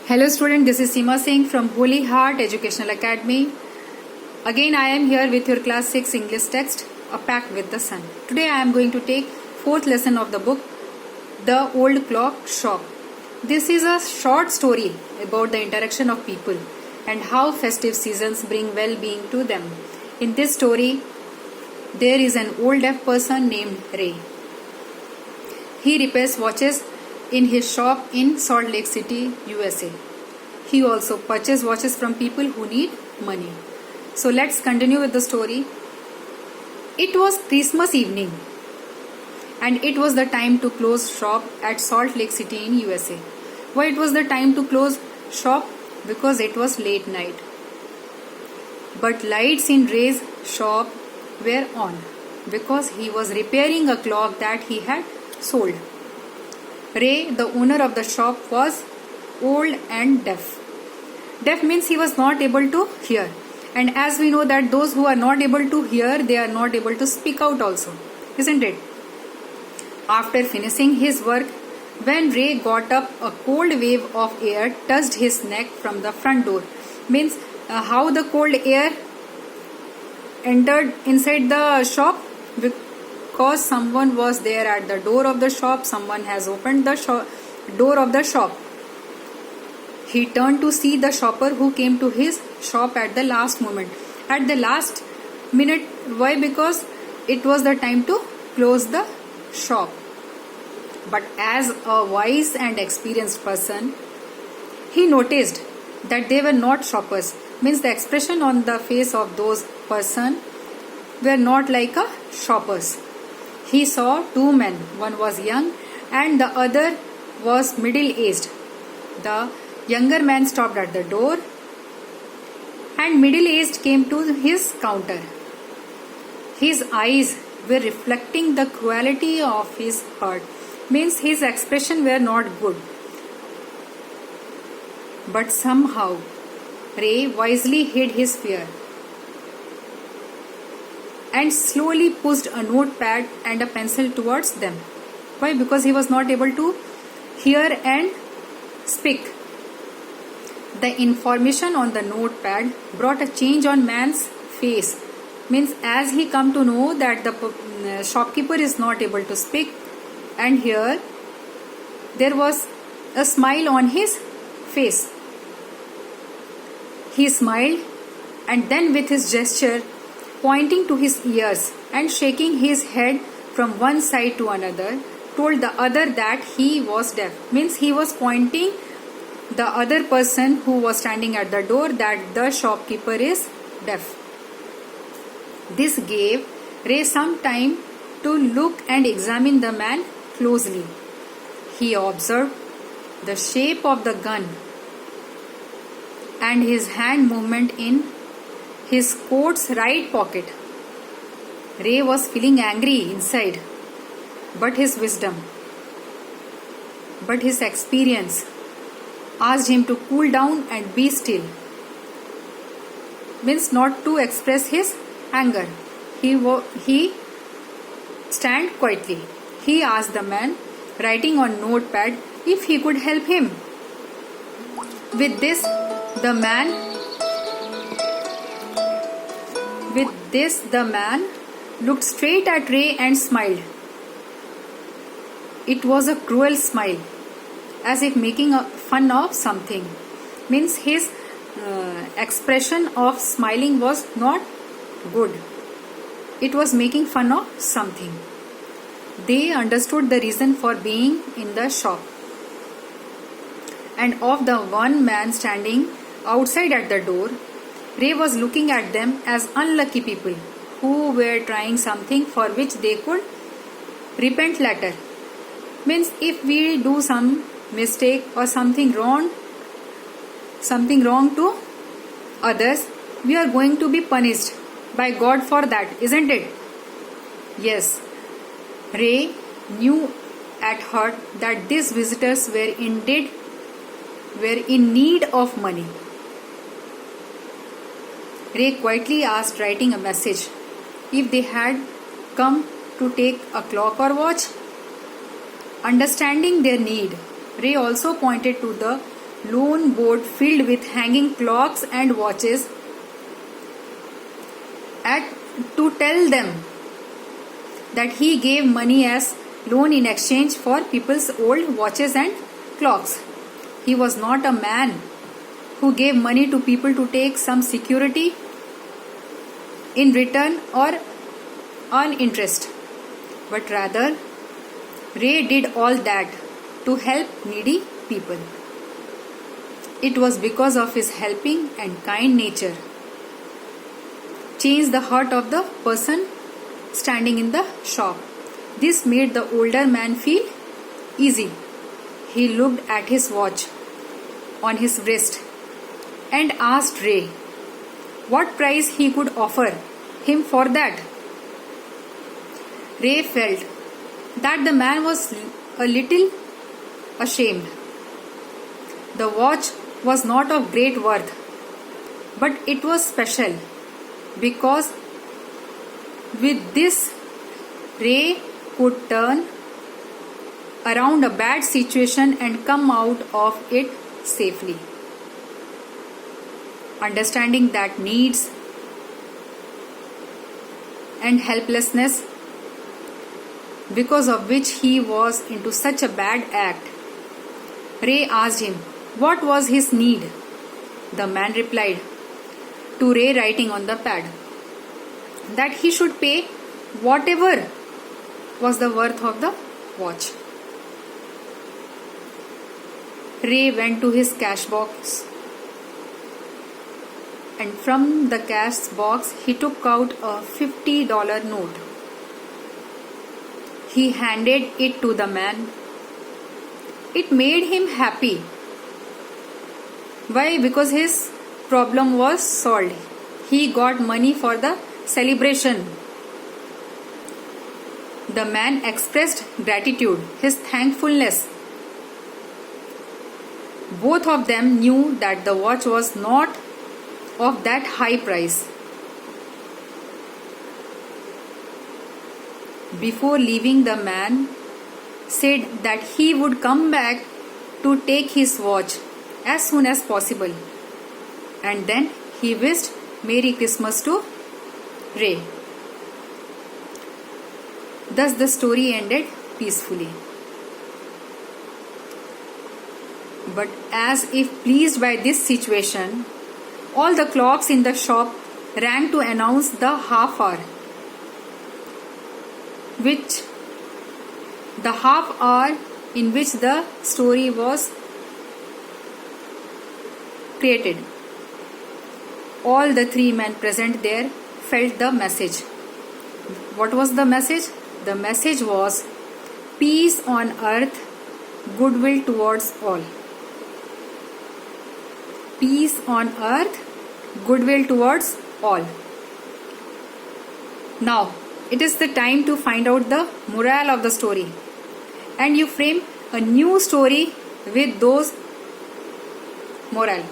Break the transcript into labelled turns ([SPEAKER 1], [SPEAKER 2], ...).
[SPEAKER 1] Hello student, this is Seema Singh from Holy Heart Educational Academy. Again I am here with your class 6 English text, A Pact with the Sun. Today I am going to take fourth lesson of the book, The Old Clock Shop. This is a short story about the interaction of people and how festive seasons bring well-being to them. In this story, there is an old deaf person named Ray. He repairs watches in his shop in Salt Lake City, USA. He also purchases watches from people who need money. So let's continue with the story. It was Christmas evening and it was the time to close shop at Salt Lake City in USA. Why it was the time to close shop? Because it was late night. But lights in Ray's shop were on because he was repairing a clock that he had sold. Ray, the owner of the shop, was old and deaf. Deaf means he was not able to hear. And as we know that those who are not able to hear, they are not able to speak out also. Isn't it? After finishing his work, when Ray got up, a cold wave of air touched his neck from the front door. Means how the cold air entered inside the shop? Because someone was there at the door of the shop, someone has opened the door of the shop. He turned to see the shopper who came to his shop at the last moment. At the last minute, why? Because it was the time to close the shop. But as a wise and experienced person, he noticed that they were not shoppers. Means the expression on the face of those person were not like a shoppers. He saw two men. One was young and the other was middle-aged. The younger man stopped at the door and middle-aged came to his counter. His eyes were reflecting the cruelty of his heart. Means his expression were not good. But somehow Ray wisely hid his fear and slowly pushed a notepad and a pencil towards them. Why? Because he was not able to hear and speak. The information on the notepad brought a change on man's face. Means as he come to know that the shopkeeper is not able to speak and hear, there was a smile on his face. He smiled and then with his gesture, pointing to his ears and shaking his head from one side to another, told the other that he was deaf. Means he was pointing the other person who was standing at the door that the shopkeeper is deaf. This gave Ray some time to look and examine the man closely. He observed the shape of the gun and his hand movement in his coat's right pocket. Ray was feeling angry inside, but his wisdom, but his experience asked him to cool down and be still. Means not to express his anger. He stand quietly. He asked the man writing on notepad if he could help him. With this, the man looked straight at Ray and smiled. It was a cruel smile, as if making fun of something. Means his expression of smiling was not good. It was making fun of something. They understood the reason for being in the shop. And of the one man standing outside at the door, Ray was looking at them as unlucky people who were trying something for which they could repent later. Means if we do some mistake or something wrong to others, we are going to be punished by God for that, isn't it? Yes. Ray knew at heart that these visitors were in need of money. Ray quietly asked, writing a message, if they had come to take a clock or watch. Understanding their need, Ray also pointed to the loan board filled with hanging clocks and watches to tell them that he gave money as loan in exchange for people's old watches and clocks. He was not a man who gave money to people to take some security in return or on interest, but rather Ray did all that to help needy people. It was because of his helping and kind nature changed the heart of the person standing in the shop. This made the older man feel easy. He looked at his watch on his wrist and asked Ray what price he could offer him for that. Ray felt that the man was a little ashamed. The watch was not of great worth, but it was special because with this Ray could turn around a bad situation and come out of it safely. Understanding that needs and helplessness because of which he was into such a bad act, Ray asked him what was his need. The man replied to Ray, writing on the pad, that he should pay whatever was the worth of the watch. Ray went to his cash box, and from the cash box he took out a $50 note. He handed it to the man. It made him happy. Why? Because his problem was solved. He got money for the celebration. The man expressed gratitude, his thankfulness. Both of them knew that the watch was not of that high price. Before leaving, the man said that he would come back to take his watch as soon as possible, and then he wished Merry Christmas to Ray. Thus the story ended peacefully. But as if pleased by this situation, all the clocks in the shop rang to announce the half hour, in which the story was created. All the three men present there felt the message. What was the message? The message was peace on earth, goodwill towards all. Peace on earth, goodwill towards all. Now, it is the time to find out the moral of the story, and you frame a new story with those moral.